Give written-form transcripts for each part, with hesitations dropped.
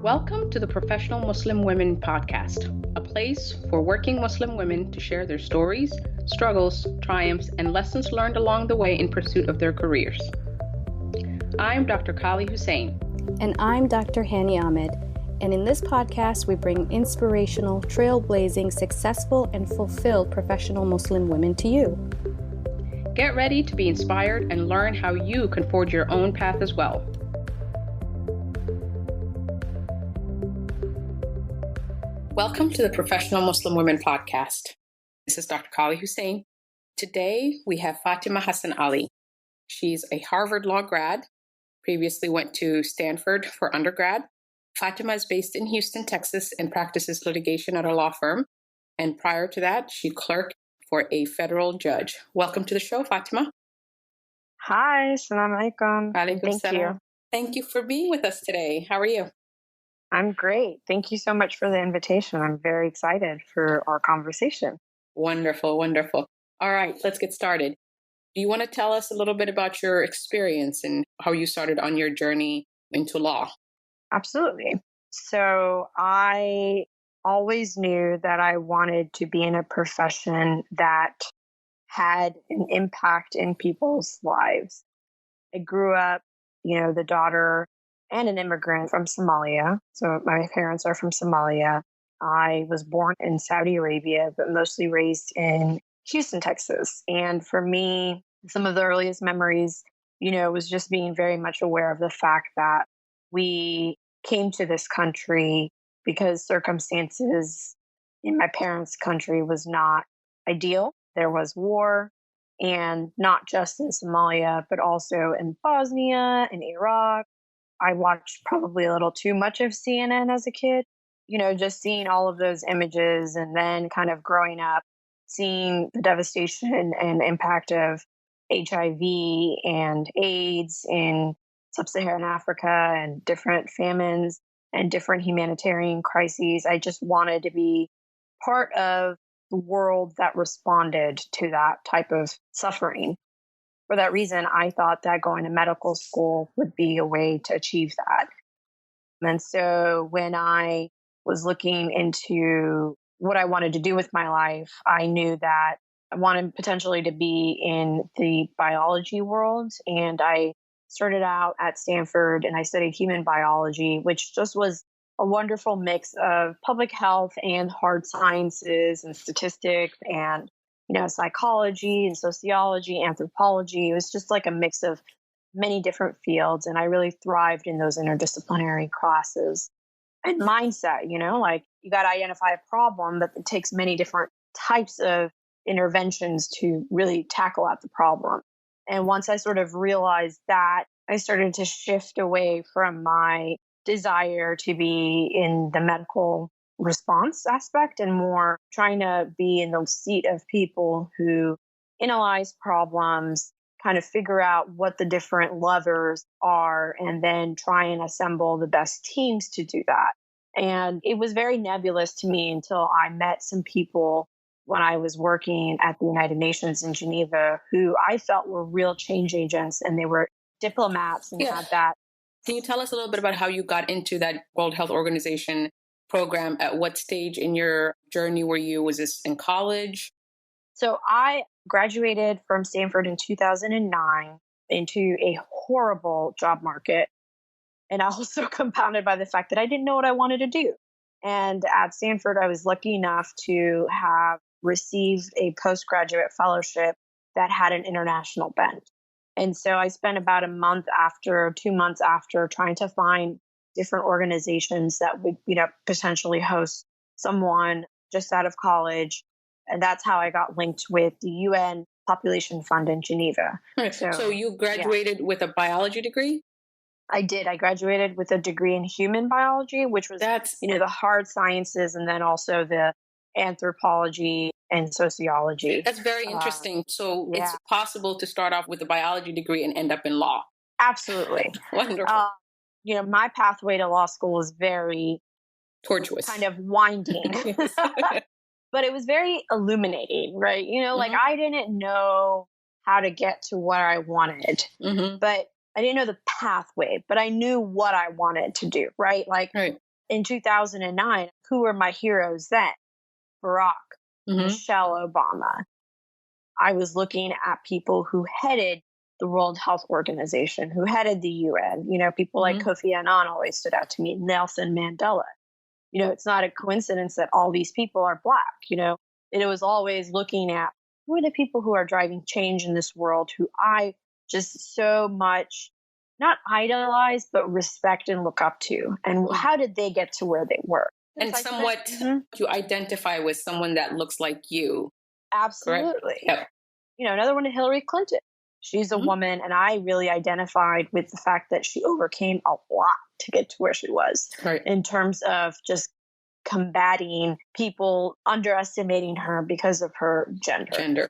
Welcome to the Professional Muslim Women Podcast, a place for working Muslim women to share their stories, struggles, triumphs, and lessons learned along the way in pursuit of their careers. I'm Dr. Qaali Hussein. And I'm Dr. Hani Ahmed. And in this podcast, we bring inspirational, trailblazing, successful, and fulfilled professional Muslim women to you. Get ready to be inspired and learn how you can forge your own path as well. Welcome to the Professional Muslim Women Podcast. This is Dr. Qaali Hussein. Today, we have Fatima Hassan Ali. She's a Harvard Law grad, previously went to Stanford for undergrad. Fatima is based in Houston, Texas, and practices litigation at a law firm. And prior to that, she clerked for a federal judge. Welcome to the show, Fatima. Hi, Assalamu alaikum. Thank you. Thank you for being with us today. How are you? I'm great. Thank you so much for the invitation. I'm very excited for our conversation. Wonderful, wonderful. All right, let's get started. Do you want to tell us a little bit about your experience and how you started on your journey into law? Absolutely. So I always knew that I wanted to be in a profession that had an impact in people's lives. I grew up, the daughter and an immigrant from Somalia. So my parents are from Somalia. I was born in Saudi Arabia, but mostly raised in Houston, Texas. And for me, some of the earliest memories, was just being very much aware of the fact that we came to this country because circumstances in my parents' country was not ideal. There was war, and not just in Somalia, but also in Bosnia and Iraq. I watched probably a little too much of CNN as a kid, just seeing all of those images and then kind of growing up, seeing the devastation and impact of HIV and AIDS in sub-Saharan Africa and different famines and different humanitarian crises. I just wanted to be part of the world that responded to that type of suffering. For that reason, I thought that going to medical school would be a way to achieve that. And so when I was looking into what I wanted to do with my life, I knew that I wanted potentially to be in the biology world. And I started out at Stanford and I studied human biology, which just was a wonderful mix of public health and hard sciences and statistics and psychology and sociology, anthropology. It was just like a mix of many different fields. And I really thrived in those interdisciplinary classes. And mindset, like you got to identify a problem, but it takes many different types of interventions to really tackle out the problem. And once I sort of realized that, I started to shift away from my desire to be in the medical response aspect and more trying to be in the seat of people who analyze problems, kind of figure out what the different levers are, and then try and assemble the best teams to do that. And it was very nebulous to me until I met some people when I was working at the United Nations in Geneva who I felt were real change agents, and they were diplomats and had that. Can you tell us a little bit about how you got into that World Health Organization program? At what stage in your journey were you? Was this in college? So I graduated from Stanford in 2009 into a horrible job market. And also compounded by the fact that I didn't know what I wanted to do. And at Stanford, I was lucky enough to have received a postgraduate fellowship that had an international bent. And so I spent about 2 months after trying to find different organizations that would, potentially host someone just out of college. And that's how I got linked with the UN Population Fund in Geneva. So you graduated with a biology degree? I did. I graduated with a degree in human biology, which was, the hard sciences, and then also the anthropology and sociology. That's very interesting. It's possible to start off with a biology degree and end up in law. Absolutely. Wonderful. My pathway to law school was very tortuous, kind of winding, but it was very illuminating, right? Like I didn't know how to get to what I wanted, but I didn't know the pathway, but I knew what I wanted to do, right? Like in 2009, who were my heroes then? Barack, Michelle Obama. I was looking at people who headed the World Health Organization, who headed the UN. People like Kofi Annan always stood out to me, Nelson Mandela. It's not a coincidence that all these people are Black. It was always looking at who are the people who are driving change in this world, who I just so much not idolize, but respect and look up to. And how did they get to where they were? And somewhat you identify with someone that looks like you. Absolutely. Yep. Another one, Hillary Clinton. She's a woman, and I really identified with the fact that she overcame a lot to get to where she was in terms of just combating people underestimating her because of her gender.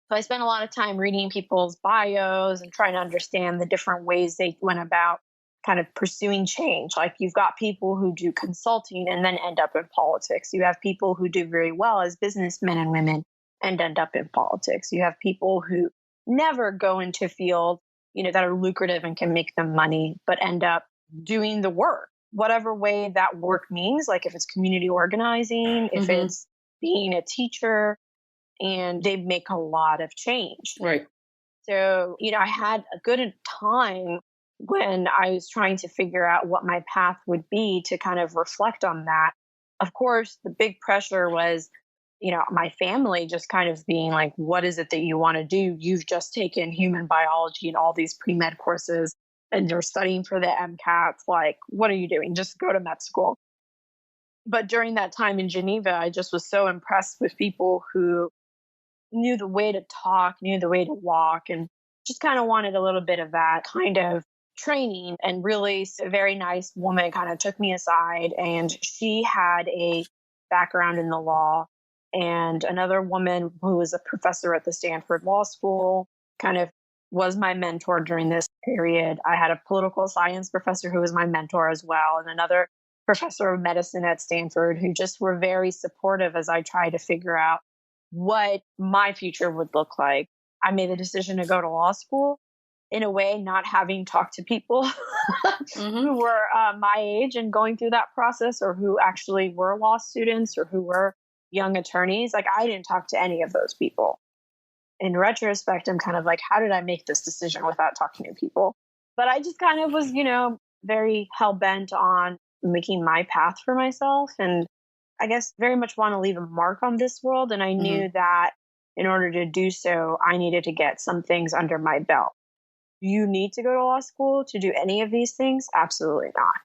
So I spent a lot of time reading people's bios and trying to understand the different ways they went about kind of pursuing change. Like, you've got people who do consulting and then end up in politics. You have people who do very well as businessmen and women and end up in politics. You have people who never go into field, that are lucrative and can make them money, but end up doing the work, whatever way that work means. Like, if it's community organizing, if it's being a teacher, and they make a lot of change. Right. So, I had a good time when I was trying to figure out what my path would be to kind of reflect on that. Of course, the big pressure was, my family just kind of being like, what is it that you want to do? You've just taken human biology and all these pre-med courses and you're studying for the MCATs. Like, what are you doing? Just go to med school. But during that time in Geneva, I just was so impressed with people who knew the way to talk, knew the way to walk, and just kind of wanted a little bit of that kind of training. And really, a very nice woman kind of took me aside, and she had a background in the law. And another woman who was a professor at the Stanford Law School kind of was my mentor during this period. I had a political science professor who was my mentor as well, and another professor of medicine at Stanford who just were very supportive as I tried to figure out what my future would look like. I made the decision to go to law school, in a way, not having talked to people who were my age and going through that process, or who actually were law students, or who were young attorneys. Like, I didn't talk to any of those people. In retrospect, I'm kind of like, how did I make this decision without talking to people? But I just kind of was, very hell-bent on making my path for myself. And I guess very much want to leave a mark on this world. And I knew that in order to do so, I needed to get some things under my belt. Do you need to go to law school to do any of these things? Absolutely not.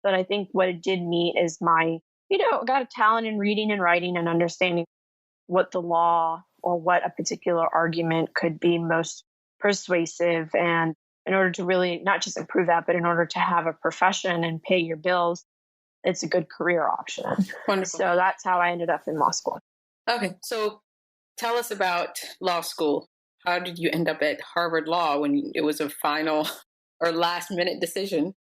But I think what it did meet is my, got a talent in reading and writing and understanding what the law or what a particular argument could be most persuasive. And in order to really not just improve that, but in order to have a profession and pay your bills, it's a good career option. Wonderful. So that's how I ended up in law school. Okay. So tell us about law school. How did you end up at Harvard Law when it was a final or last minute decision?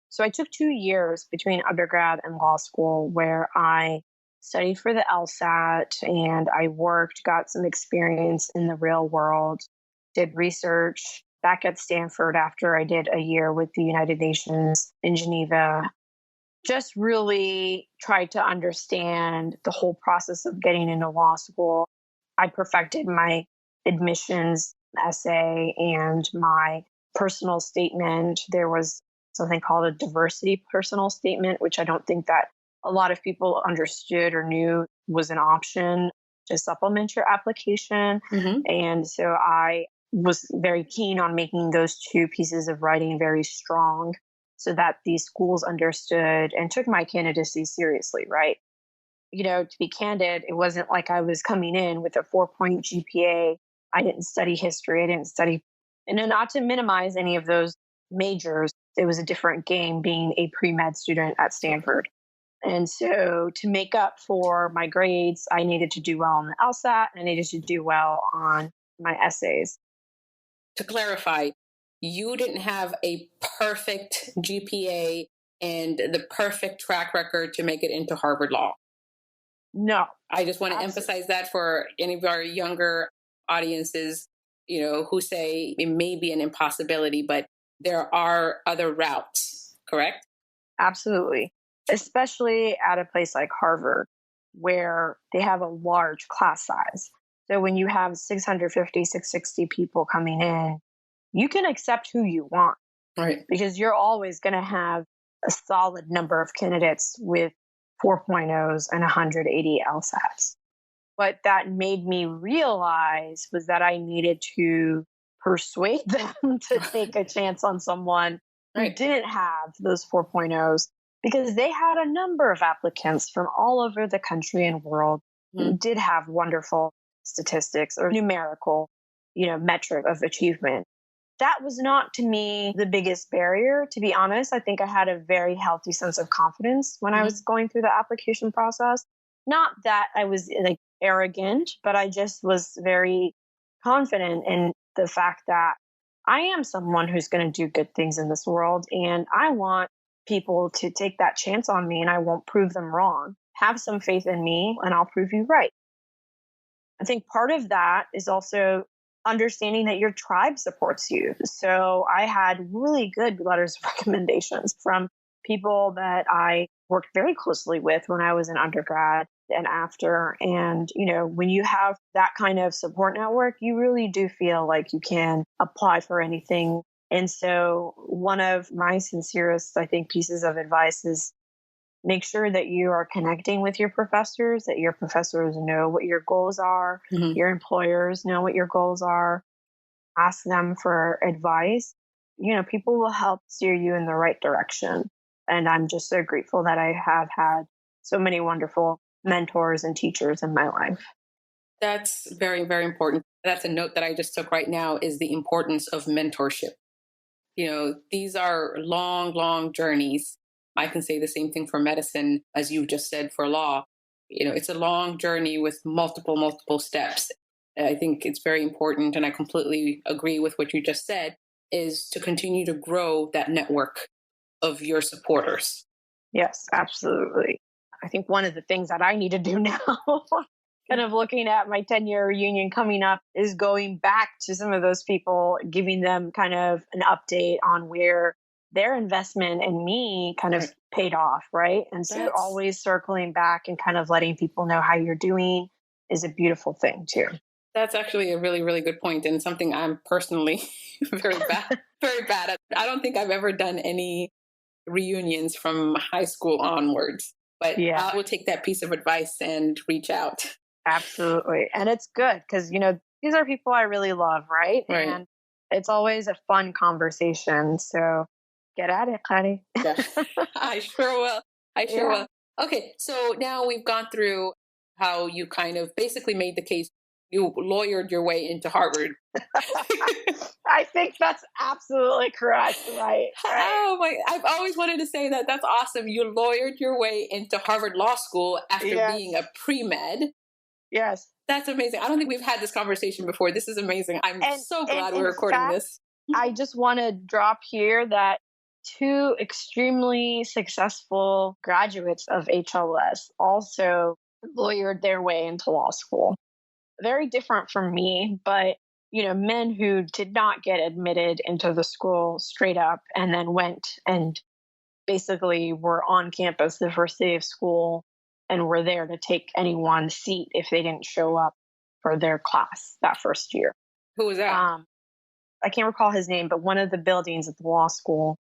So I took 2 years between undergrad and law school where I studied for the LSAT and I worked, got some experience in the real world, did research back at Stanford after I did a year with the United Nations in Geneva. Just really tried to understand the whole process of getting into law school. I perfected my admissions essay and my personal statement. There was something called a diversity personal statement, which I don't think that a lot of people understood or knew was an option to supplement your application. And so I was very keen on making those two pieces of writing very strong, so that these schools understood and took my candidacy seriously, right? To be candid, it wasn't like I was coming in with a 4-point GPA. I didn't study history. I didn't study, and not to minimize any of those majors, it was a different game being a pre-med student at Stanford. And so to make up for my grades, I needed to do well on the LSAT and I needed to do well on my essays. To clarify, you didn't have a perfect GPA and the perfect track record to make it into Harvard Law. No. I just want to emphasize that for any of our younger audiences, who say it may be an impossibility, but there are other routes, correct? Absolutely. especially at a place like Harvard, where they have a large class size. So when you have 650, 660 people coming in, you can accept who you want, Right. because you're always going to have a solid number of candidates with 4.0s and 180 LSATs. What that made me realize was that I needed to persuade them to take a chance on someone who Right. didn't have those 4.0s, because they had a number of applicants from all over the country and world who did have wonderful statistics or numerical, metric of achievement. That was not, to me, the biggest barrier. To be honest, I think I had a very healthy sense of confidence when I was going through the application process. Not that I was like arrogant, but I just was very confident in the fact that I am someone who's going to do good things in this world. And I want people to take that chance on me, and I won't prove them wrong. Have some faith in me and I'll prove you right. I think part of that is also understanding that your tribe supports you. So I had really good letters of recommendations from people that I worked very closely with when I was an undergrad and after. And, when you have that kind of support network, you really do feel like you can apply for anything. And so one of my sincerest, I think, pieces of advice is make sure that you are connecting with your professors, that your professors know what your goals are, your employers know what your goals are. Ask them for advice. People will help steer you in the right direction. And I'm just so grateful that I have had so many wonderful mentors and teachers in my life. That's very, very important. That's a note that I just took right now, is the importance of mentorship. These are long, long journeys. I can say the same thing for medicine, as you just said, for law. It's a long journey with multiple steps. I think it's very important, and I completely agree with what you just said, is to continue to grow that network of your supporters. Yes, absolutely. I think one of the things that I need to do now, kind of looking at my 10-year reunion coming up, is going back to some of those people, giving them kind of an update on where their investment in me kind of paid off, right? And so always circling back and kind of letting people know how you're doing is a beautiful thing too. That's actually a really, really good point, and something I'm personally very bad at. I don't think I've ever done any reunions from high school onwards, but I will take that piece of advice and reach out. Absolutely. And it's good because, these are people I really love, right? And it's always a fun conversation. So get at it, Qaali. Yeah, I sure will. I sure will. Okay, so now we've gone through how you kind of basically made the case. You lawyered your way into Harvard. I think that's absolutely correct, right? Oh my, I've always wanted to say that. That's awesome. You lawyered your way into Harvard Law School after being a pre-med. Yes. That's amazing. I don't think we've had this conversation before. This is amazing. I'm so glad we're recording this. I just want to drop here that 2 extremely successful graduates of HLS also lawyered their way into law school. Very different from me, but men who did not get admitted into the school straight up and then went and basically were on campus the first day of school and were there to take anyone's seat if they didn't show up for their class that first year. Who was that? I can't recall his name, but one of the buildings at the law school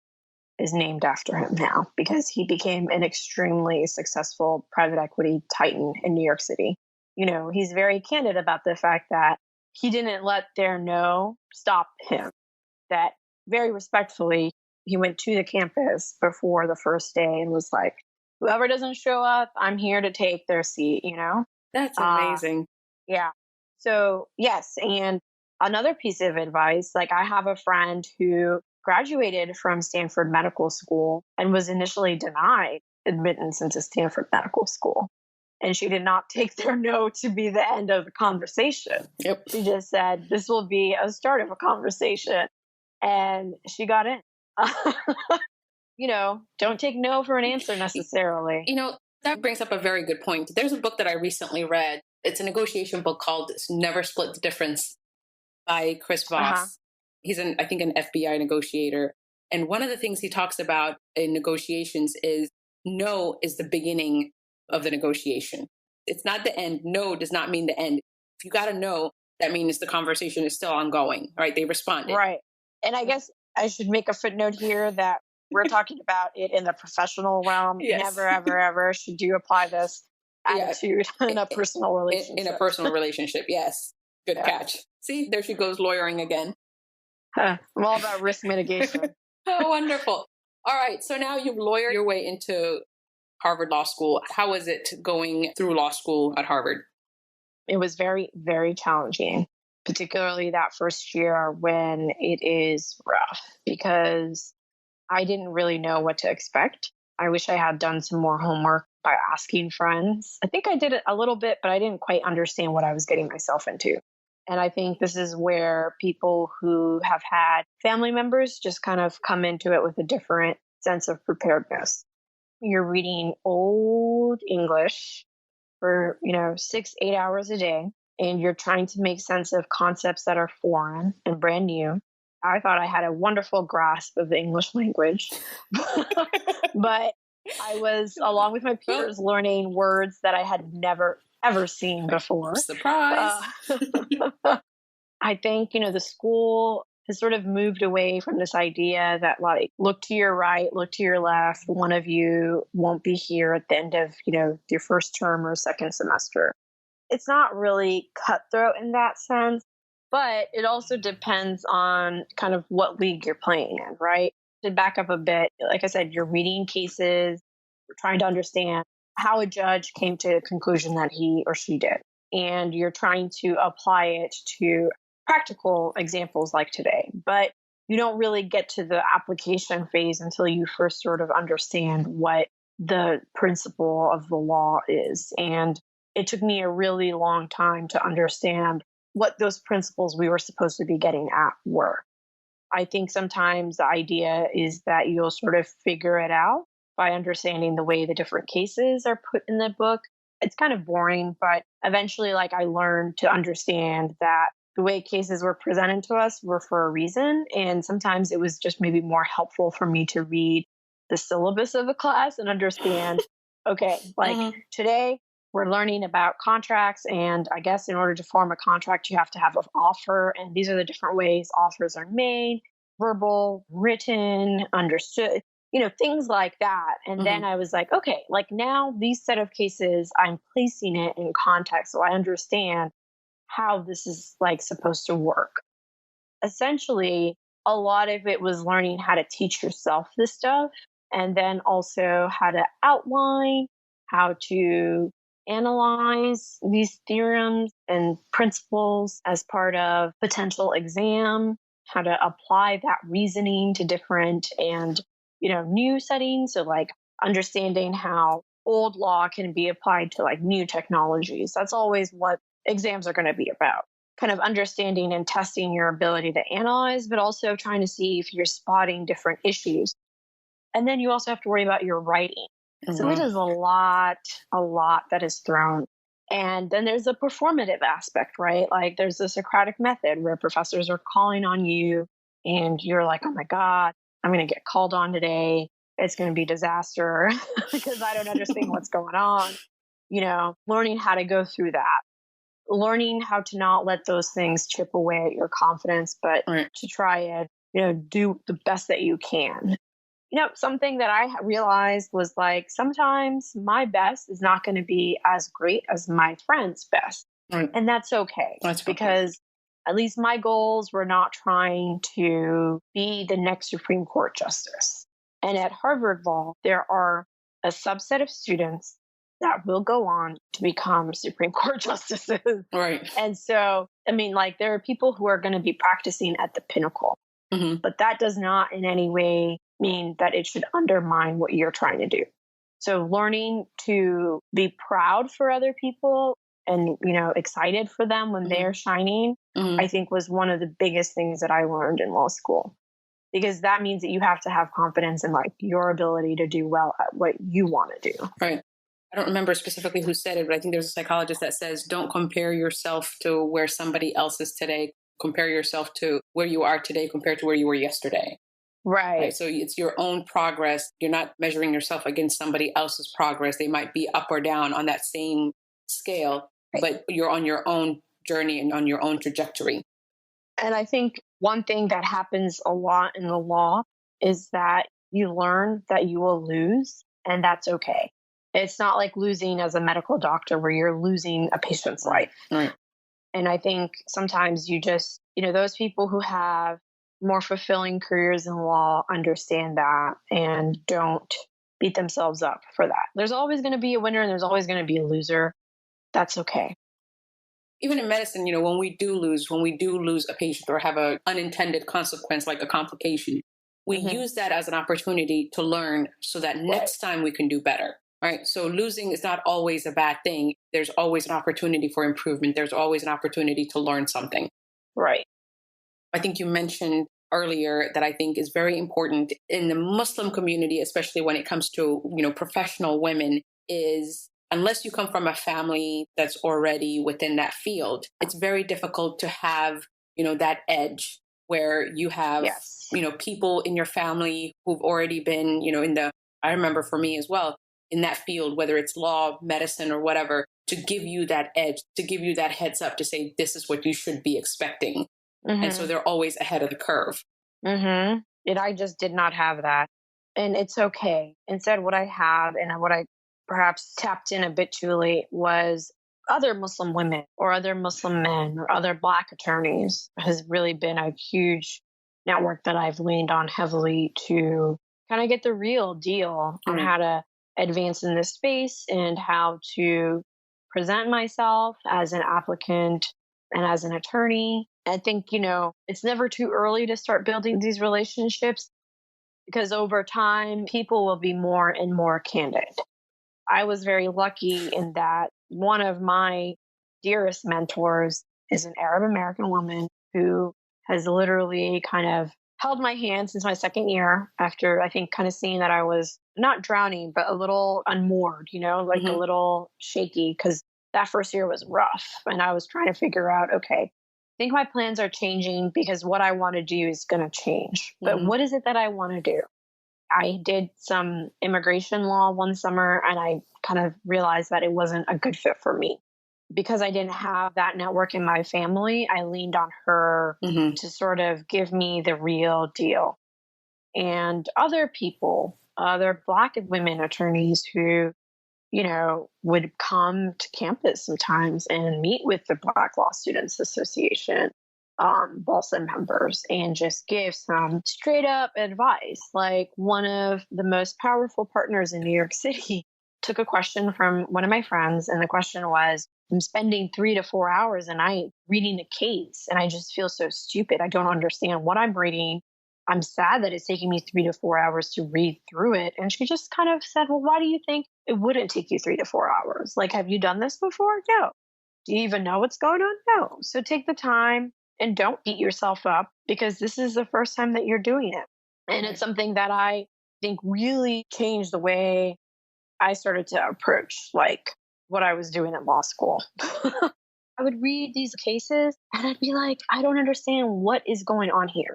is named after him now because he became an extremely successful private equity titan in New York City. He's very candid about the fact that he didn't let their no stop him, that very respectfully, he went to the campus before the first day and was like, whoever doesn't show up, I'm here to take their seat, That's amazing. Yeah. So, yes. And another piece of advice, like I have a friend who graduated from Stanford Medical School and was initially denied admittance into Stanford Medical School. And she did not take their no to be the end of the conversation. Yep. She just said, this will be a start of a conversation. And she got in. Don't take no for an answer necessarily. That brings up a very good point. There's a book that I recently read. It's a negotiation book called Never Split the Difference by Chris Voss. He's I think an FBI negotiator. And one of the things he talks about in negotiations is no is the beginning of the negotiation. It's not the end. No does not mean the end. If you got a no, that means the conversation is still ongoing, right? They responded. Right. And I guess I should make a footnote here that we're talking about it in the professional realm. Yes. Never, ever, ever should you apply this attitude in a personal relationship. In a personal relationship, yes. Good catch. See, there she goes lawyering again. I'm all about risk mitigation. Oh, wonderful. All right. So now you've lawyered your way into Harvard Law School. How was it going through law school at Harvard? It was very, very challenging, particularly that first year when it is rough, because I didn't really know what to expect. I wish I had done some more homework by asking friends. I think I did it a little bit, but I didn't quite understand what I was getting myself into. And I think this is where people who have had family members just kind of come into it with a different sense of preparedness. You're reading old English for, 6-8 hours a day, and you're trying to make sense of concepts that are foreign and brand new. I thought I had a wonderful grasp of the English language, but I was, along with my peers, learning words that I had never, ever seen before. Surprise! I think, the school has sort of moved away from this idea that, like, look to your right, look to your left. One of you won't be here at the end of, your first term or second semester. It's not really cutthroat in that sense, but it also depends on kind of what league you're playing in, right? To back up a bit, like I said, you're reading cases, you're trying to understand how a judge came to a conclusion that he or she did. And you're trying to apply it to practical examples like today. But you don't really get to the application phase until you first sort of understand what the principle of the law is. And it took me a really long time to understand what those principles we were supposed to be getting at were. I think sometimes the idea is that you'll sort of figure it out by understanding the way the different cases are put in the book. It's kind of boring, but eventually, I learned to understand that the way cases were presented to us were for a reason. And sometimes it was just maybe more helpful for me to read the syllabus of a class and understand, okay, today we're learning about contracts. And I guess in order to form a contract, you have to have an offer. And these are the different ways offers are made: verbal, written, understood, things like that. And then I was like, okay, now these set of cases, I'm placing it in context so I understand how this is supposed to work. Essentially, a lot of it was learning how to teach yourself this stuff, and then also how to outline, how to analyze these theorems and principles as part of potential exam, how to apply that reasoning to different and new settings. So understanding how old law can be applied to new technologies. That's always what exams are going to be about. Kind of understanding and testing your ability to analyze, but also trying to see if you're spotting different issues. And then you also have to worry about your writing. So it is a lot that is thrown. And then there's a performative aspect, right? There's the Socratic method where professors are calling on you and you're like, oh my God, I'm going to get called on today. It's going to be disaster because I don't understand what's going on. Learning how to go through that. Learning how to not let those things chip away at your confidence, but to try and, do the best that you can. Something that I realized was sometimes my best is not going to be as great as my friend's best. And that's okay. Because at least my goals were not trying to be the next Supreme Court justice. And at Harvard Law, there are a subset of students that will go on to become Supreme Court justices. Right. And so, there are people who are going to be practicing at the pinnacle, but that does not in any way mean that it should undermine what you're trying to do. So learning to be proud for other people and, excited for them when they're shining, I think was one of the biggest things that I learned in law school. Because that means that you have to have confidence in your ability to do well at what you want to do. Right. I don't remember specifically who said it, but I think there's a psychologist that says, don't compare yourself to where somebody else is today. Compare yourself to where you are today compared to where you were yesterday. Right. So it's your own progress. You're not measuring yourself against somebody else's progress. They might be up or down on that same scale, but you're on your own journey and on your own trajectory. And I think one thing that happens a lot in the law is that you learn that you will lose, and that's okay. It's not like losing as a medical doctor where you're losing a patient's life. Right. And I think sometimes you just, those people who have more fulfilling careers in law understand that and don't beat themselves up for that. There's always going to be a winner and there's always going to be a loser. That's okay. Even in medicine, when we do lose a patient or have an unintended consequence like a complication, we use that as an opportunity to learn so that next time we can do better. Right. So losing is not always a bad thing. There's always an opportunity for improvement. There's always an opportunity to learn something. Right. I think you mentioned earlier that I think is very important in the Muslim community, especially when it comes to, professional women, is unless you come from a family that's already within that field, it's very difficult to have, that edge where you have, people in your family who've already been, I remember for me as well, in that field, whether it's law, medicine, or whatever, to give you that edge, to give you that heads up to say, this is what you should be expecting. And so they're always ahead of the curve. And I just did not have that. And it's okay. Instead, what I have and what I perhaps tapped in a bit too late was other Muslim women or other Muslim men or other Black attorneys has really been a huge network that I've leaned on heavily to kind of get the real deal on how to advance in this space and how to present myself as an applicant and as an attorney. I think, it's never too early to start building these relationships because over time, people will be more and more candid. I was very lucky in that one of my dearest mentors is an Arab American woman who has literally kind of held my hand since my second year after, I think, kind of seeing that I was not drowning, but a little unmoored, like a little shaky because that first year was rough. And I was trying to figure out, okay, I think my plans are changing because what I want to do is going to change. But what is it that I want to do? I did some immigration law one summer and I kind of realized that it wasn't a good fit for me. Because I didn't have that network in my family, I leaned on her to sort of give me the real deal. And other people, other Black women attorneys who, would come to campus sometimes and meet with the Black Law Students Association, BALSA members, and just give some straight up advice. Like one of the most powerful partners in New York City took a question from one of my friends, and the question was, I'm spending 3 to 4 hours a night reading a case, and I just feel so stupid. I don't understand what I'm reading. I'm sad that it's taking me 3 to 4 hours to read through it. And she just kind of said, well, why do you think it wouldn't take you 3 to 4 hours? Like, have you done this before? No. Do you even know what's going on? No. So take the time and don't beat yourself up because this is the first time that you're doing it. And it's something that I think really changed the way I started to approach like what I was doing at law school. I would read these cases and I'd be like, I don't understand what is going on here.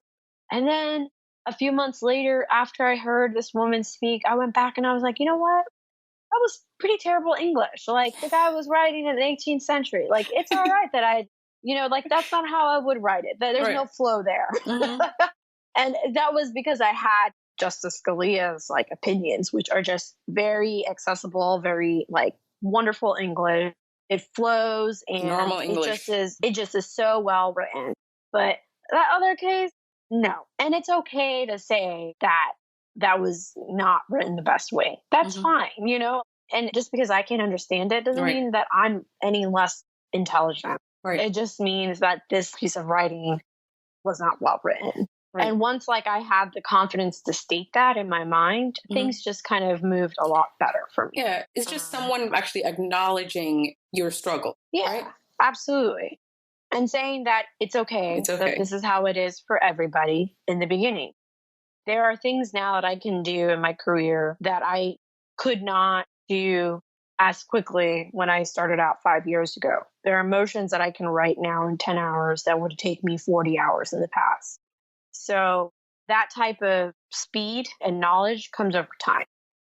And then a few months later, after I heard this woman speak, I went back and I was like, you know what? That was pretty terrible English. Like the guy was writing in the 18th century. Like it's all right that like that's not how I would write it. There's no flow there. And that was because I had Justice Scalia's like opinions, which are just very accessible, very like wonderful English. It flows and normal English. It just is so well written. But that other case, no. And it's okay to say that was not written the best way. That's fine, And just because I can't understand it doesn't mean that I'm any less intelligent. Right. It just means that this piece of writing was not well written. Right. And once like I had the confidence to state that in my mind, things just kind of moved a lot better for me. Yeah, it's just someone actually acknowledging your struggle. Yeah, right? Absolutely. And saying that it's okay, that this is how it is for everybody in the beginning. There are things now that I can do in my career that I could not do as quickly when I started out 5 years ago. There are motions that I can write now in 10 hours that would take me 40 hours in the past. So that type of speed and knowledge comes over time.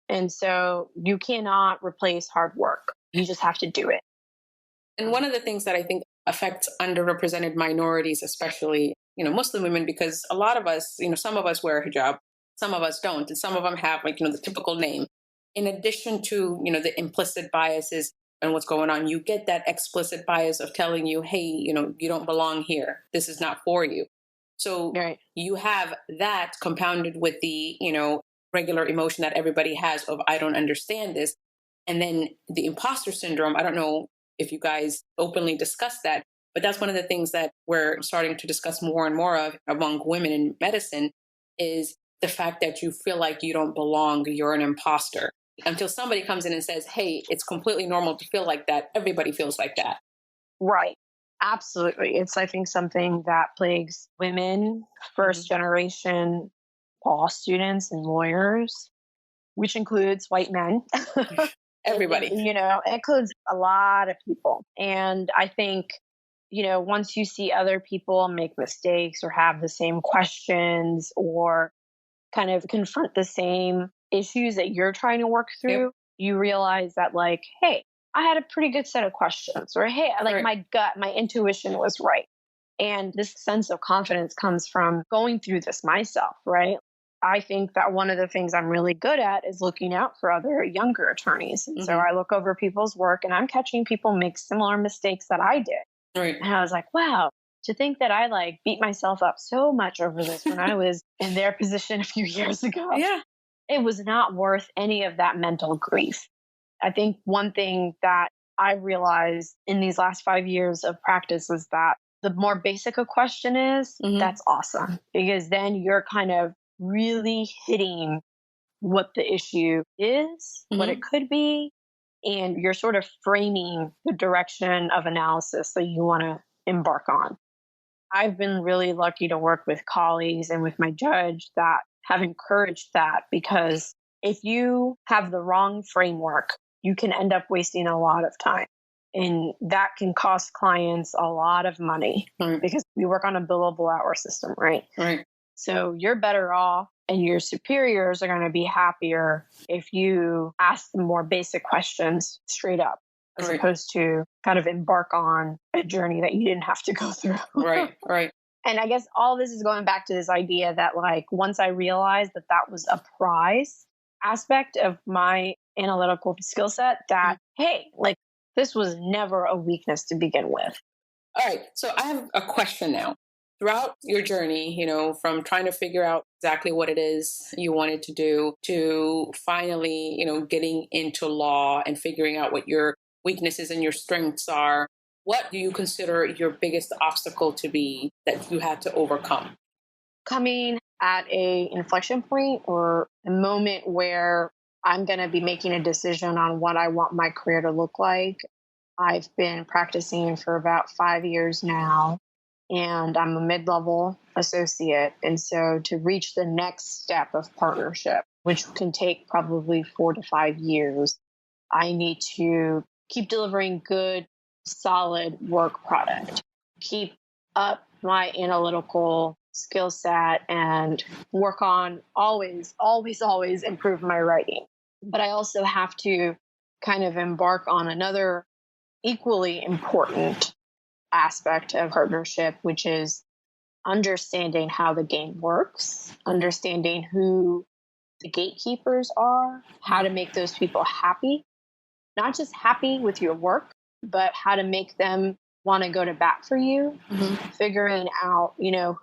And so you cannot replace hard work. You just have to do it. And one of the things that I think affects underrepresented minorities, especially, Muslim women, because a lot of us, some of us wear a hijab, some of us don't, and some of them have the typical name. In addition to, the implicit biases and what's going on, you get that explicit bias of telling you, hey, you don't belong here. This is not for you. So Right. You have that compounded with the, regular emotion that everybody has of, I don't understand this. And then the imposter syndrome, I don't know if you guys openly discuss that, but that's one of the things that we're starting to discuss more and more of among women in medicine is the fact that you feel like you don't belong, you're an imposter. Until somebody comes in and says, hey, it's completely normal to feel like that. Everybody feels like that. Right. Absolutely. It's, I think, something that plagues women, first generation law students and lawyers, which includes white men. Everybody. It includes a lot of people. And I think, once you see other people make mistakes or have the same questions or kind of confront the same issues that you're trying to work through, Yep. you realize that, like, hey, I had a pretty good set of questions, or hey, like, Right. my gut, my intuition was right. And this sense of confidence comes from going through this myself, right? I think that one of the things I'm really good at is looking out for other younger attorneys. And so I look over people's work and I'm catching people make similar mistakes that I did. Right. And I was like, wow, to think that I beat myself up so much over this when I was in their position a few years ago. Yeah. It was not worth any of that mental grief. I think one thing that I realized in these last 5 years of practice is that the more basic a question is, that's awesome, because then you're kind of really hitting what the issue is, what it could be, and you're sort of framing the direction of analysis that you want to embark on. I've been really lucky to work with colleagues and with my judge that have encouraged that, because if you have the wrong framework, you can end up wasting a lot of time. And that can cost clients a lot of money because we work on a billable hour system, right? Right. So you're better off and your superiors are going to be happier if you ask them more basic questions straight up, as opposed to kind of embark on a journey that you didn't have to go through. Right. And I guess all this is going back to this idea that, like, once I realized that that was a prize aspect of my analytical skill set, that, hey, like, this was never a weakness to begin with. All right. So I have a question now. Throughout your journey, from trying to figure out exactly what it is you wanted to do to finally, getting into law and figuring out what your weaknesses and your strengths are, what do you consider your biggest obstacle to be that you had to overcome? Coming at a inflection point or a moment where I'm going to be making a decision on what I want my career to look like. I've been practicing for about 5 years now, and I'm a mid-level associate. And so to reach the next step of partnership, which can take probably 4 to 5 years, I need to keep delivering good, solid work product, keep up my analytical skill set, and work on always improve my writing. But I also have to kind of embark on another equally important aspect of partnership, which is understanding how the game works, understanding who the gatekeepers are, how to make those people happy, not just happy with your work, but how to make them want to go to bat for you, figuring out,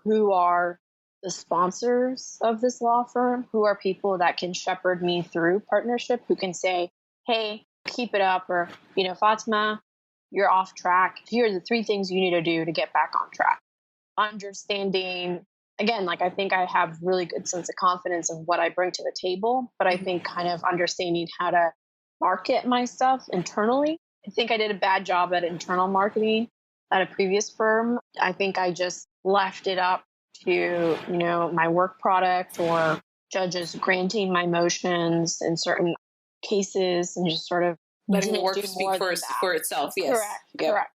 who are the sponsors of this law firm, who are people that can shepherd me through partnership, who can say, hey, keep it up, or, Fatima, you're off track. Here are the 3 things you need to do to get back on track. Understanding, again, I think I have really good sense of confidence in what I bring to the table, but I think kind of understanding how to market myself internally. I think I did a bad job at internal marketing at a previous firm. I think I just left it up to, my work product or judges granting my motions in certain cases and just sort of letting the work speak for itself. Yes. Correct.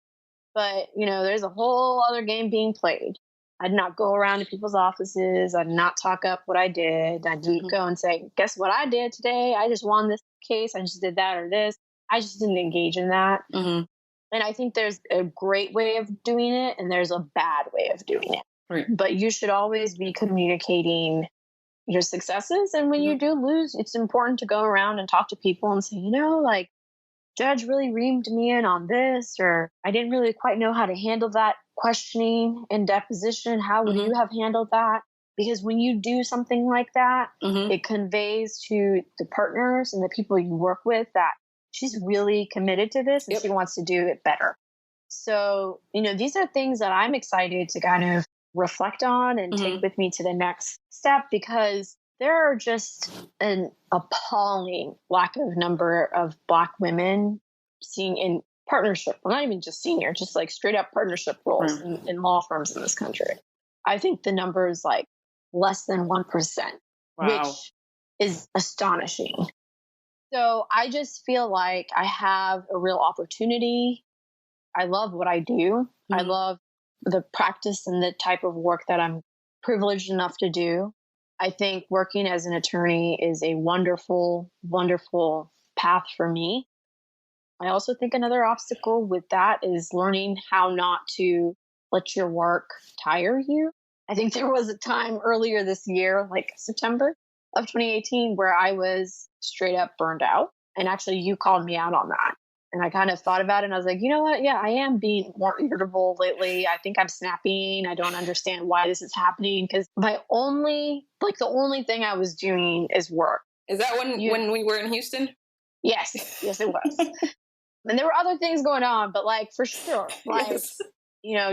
But, there's a whole other game being played. I'd not go around to people's offices. I'd not talk up what I did. I didn't go and say, guess what I did today? I just won this case. I just did that or this. I just didn't engage in that. Mm-hmm. And I think there's a great way of doing it and there's a bad way of doing it. Right. But you should always be communicating your successes. And when you do lose, it's important to go around and talk to people and say, like, judge really reamed me in on this, or I didn't really quite know how to handle that questioning in deposition. How would you have handled that? Because when you do something like that, it conveys to the partners and the people you work with that she's really committed to this and she wants to do it better. So, these are things that I'm excited to kind of reflect on and take with me to the next step, because there are just an appalling lack of number of Black women seen in partnership. Well, not even just senior, just like straight up partnership roles in law firms in this country. I think the number is like less than 1%, which is astonishing. So I just feel like I have a real opportunity. I love what I do. I love the practice and the type of work that I'm privileged enough to do. I think working as an attorney is a wonderful, wonderful path for me. I also think another obstacle with that is learning how not to let your work tire you. I think there was a time earlier this year, like September of 2018, where I was straight up burned out. And actually, you called me out on that. And I kind of thought about it and I was like, you know what? Yeah, I am being more irritable lately. I think I'm snapping. I don't understand why this is happening, because the only thing I was doing is work. Is that when we were in Houston? Yes, it was. And there were other things going on, but like for sure, like,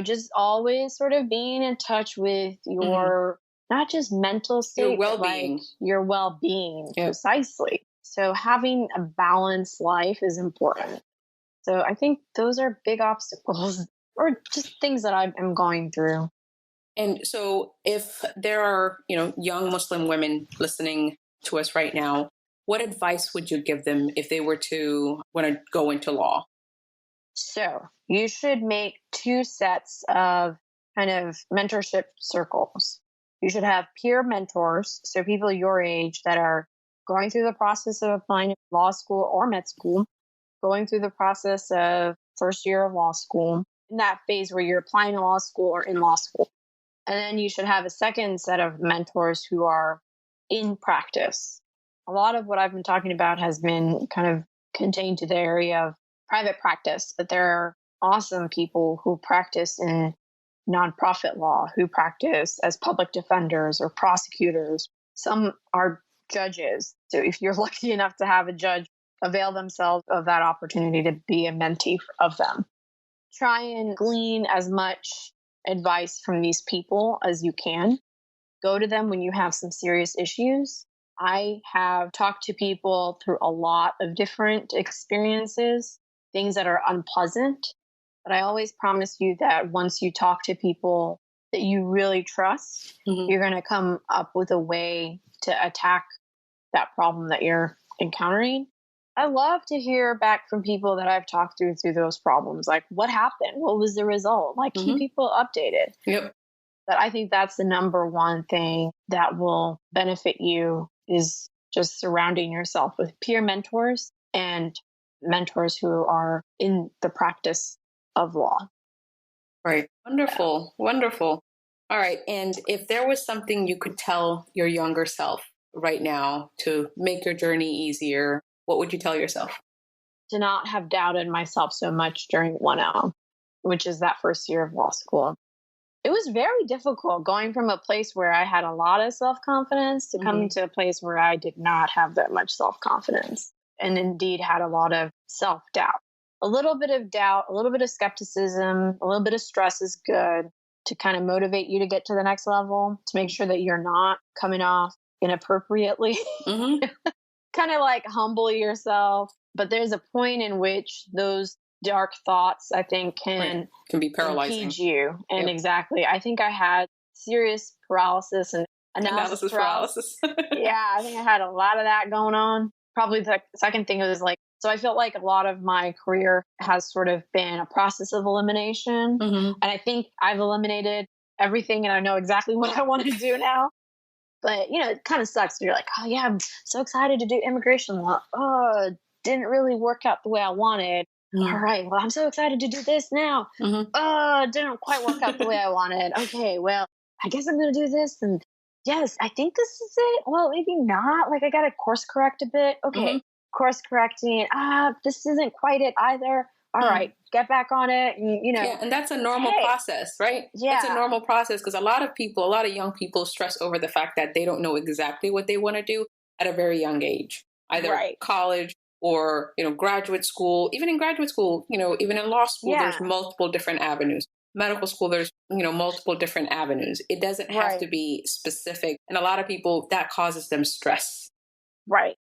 just always sort of being in touch with your, not just mental state, your well-being. But like your well-being, precisely. So having a balanced life is important. So I think those are big obstacles or just things that I'm going through. And so if there are, young Muslim women listening to us right now, what advice would you give them if they were to want to go into law? So you should make 2 sets of kind of mentorship circles. You should have peer mentors, so people your age that are going through the process of applying to law school or med school, going through the process of first year of law school, in that phase where you're applying to law school or in law school. And then you should have a second set of mentors who are in practice. A lot of what I've been talking about has been kind of contained to the area of private practice, but there are awesome people who practice in nonprofit law, who practice as public defenders or prosecutors. Some are judges. So if you're lucky enough to have a judge, avail themselves of that opportunity to be a mentee of them. Try and glean as much advice from these people as you can. Go to them when you have some serious issues. I have talked to people through a lot of different experiences, things that are unpleasant, but I always promise you that once you talk to people that you really trust, you're going to come up with a way to attack that problem that you're encountering. I love to hear back from people that I've talked through those problems. Like, what happened? What was the result? Like, keep people updated. Yep. But I think that's the number one thing that will benefit you, is just surrounding yourself with peer mentors and mentors who are in the practice of law. Right. Wonderful. Yeah. Wonderful. All right. And if there was something you could tell your younger self right now to make your journey easier, what would you tell yourself? To not have doubted myself so much during 1L, which is that first year of law school. It was very difficult going from a place where I had a lot of self-confidence to coming to a place where I did not have that much self-confidence, and indeed had a lot of self-doubt. A little bit of doubt, a little bit of skepticism, a little bit of stress is good to kind of motivate you to get to the next level, to make sure that you're not coming off inappropriately. Kind of like humble yourself. But there's a point in which those dark thoughts, I think, can be paralyzing. Impede you. And exactly. I think I had serious paralysis and analysis paralysis. Yeah, I think I had a lot of that going on. Probably the second thing was like, so I felt like a lot of my career has sort of been a process of elimination. And I think I've eliminated everything and I know exactly what I want to do now. But, it kind of sucks. You're like, oh, yeah, I'm so excited to do immigration law. Oh, didn't really work out the way I wanted. All right, well, I'm so excited to do this now. Oh, didn't quite work out the way I wanted. Okay, well, I guess I'm going to do this. And yes, I think this is it. Well, maybe not. Like, I got to course correct a bit. Okay, course correcting. This isn't quite it either. All right, get back on it. And, Yeah, and that's a normal process, right? Yeah. That's a normal process because a lot of young people stress over the fact that they don't know exactly what they want to do at a very young age, either college or, graduate school. Even in graduate school, even in law school, there's multiple different avenues. Medical school, there's, multiple different avenues. It doesn't have to be specific. And a lot of people, that causes them stress. Right.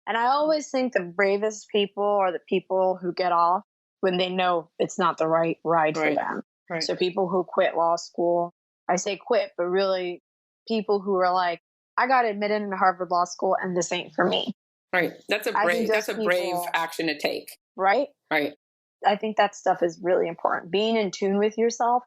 And I always think the bravest people are the people who get off when they know it's not the right ride for them. Right. So people who quit law school, I say quit, but really people who are like, I got admitted into Harvard Law School and this ain't for me. Right. That's a brave action to take. Right? Right. I think that stuff is really important. Being in tune with yourself.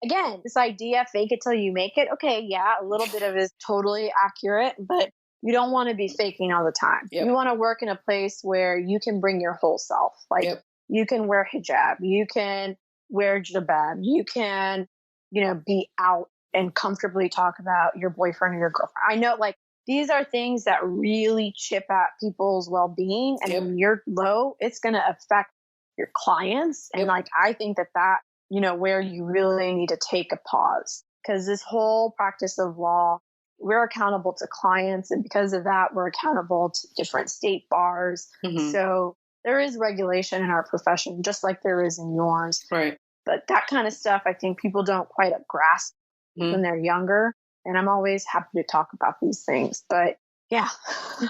Again, this idea, fake it till you make it. Okay, yeah, a little bit of it is totally accurate, but you don't want to be faking all the time. Yep. You want to work in a place where you can bring your whole self. Like you can wear hijab, you can wear jilbab, you can, be out and comfortably talk about your boyfriend or your girlfriend. I know, like, these are things that really chip at people's well-being. And when you're low, it's going to affect your clients. And like, I think that, where you really need to take a pause, because this whole practice of law, we're accountable to clients. And because of that, we're accountable to different state bars. So there is regulation in our profession, just like there is in yours. Right. But that kind of stuff, I think people don't quite grasp when they're younger. And I'm always happy to talk about these things. But yeah.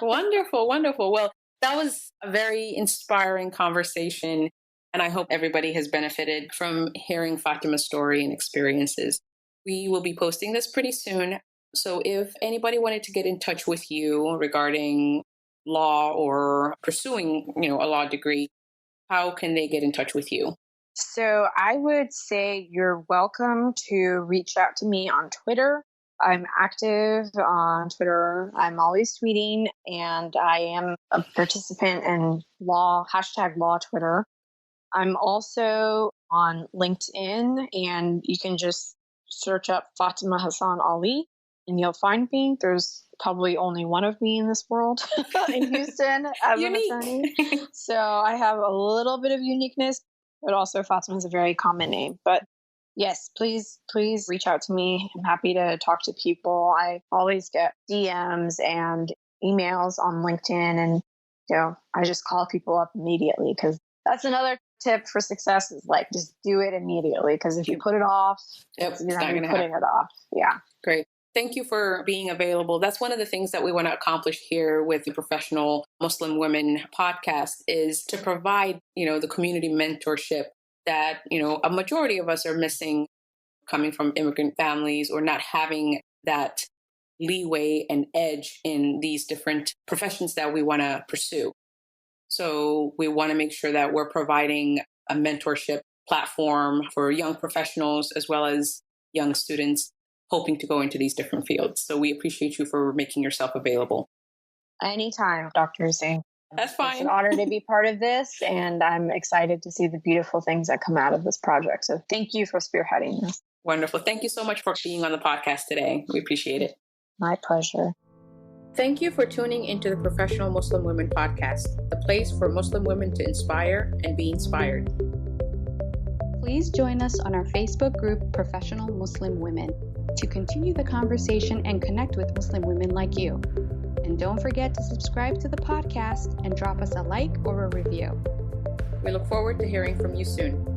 Wonderful, wonderful. Well, that was a very inspiring conversation. And I hope everybody has benefited from hearing Fatima's story and experiences. We will be posting this pretty soon. So if anybody wanted to get in touch with you regarding law or pursuing, a law degree, how can they get in touch with you? So I would say you're welcome to reach out to me on Twitter. I'm active on Twitter. I'm always tweeting, and I am a participant in law Twitter. I'm also on LinkedIn, and you can just search up Fatima Hassan Ali and you'll find me. There's probably only one of me in this world in Houston as an attorney. So I have a little bit of uniqueness, but also Fatima is a very common name. But yes, please reach out to me. I'm happy to talk to people. I always get DMs and emails on LinkedIn, and I just call people up immediately, because that's another tip for success is like just do it immediately, because if you put it off, you're not going to be putting it off. Yeah. Great. Thank you for being available. That's one of the things that we want to accomplish here with the Professional Muslim Women podcast, is to provide, the community mentorship that, a majority of us are missing, coming from immigrant families or not having that leeway and edge in these different professions that we want to pursue. So we want to make sure that we're providing a mentorship platform for young professionals as well as young students hoping to go into these different fields. So we appreciate you for making yourself available. Anytime, Dr. Hussein. That's fine. It's an honor to be part of this, and I'm excited to see the beautiful things that come out of this project. So thank you for spearheading this. Wonderful. Thank you so much for being on the podcast today. We appreciate it. My pleasure. Thank you for tuning into the Professional Muslim Women podcast, the place for Muslim women to inspire and be inspired. Please join us on our Facebook group, Professional Muslim Women, to continue the conversation and connect with Muslim women like you. And don't forget to subscribe to the podcast and drop us a like or a review. We look forward to hearing from you soon.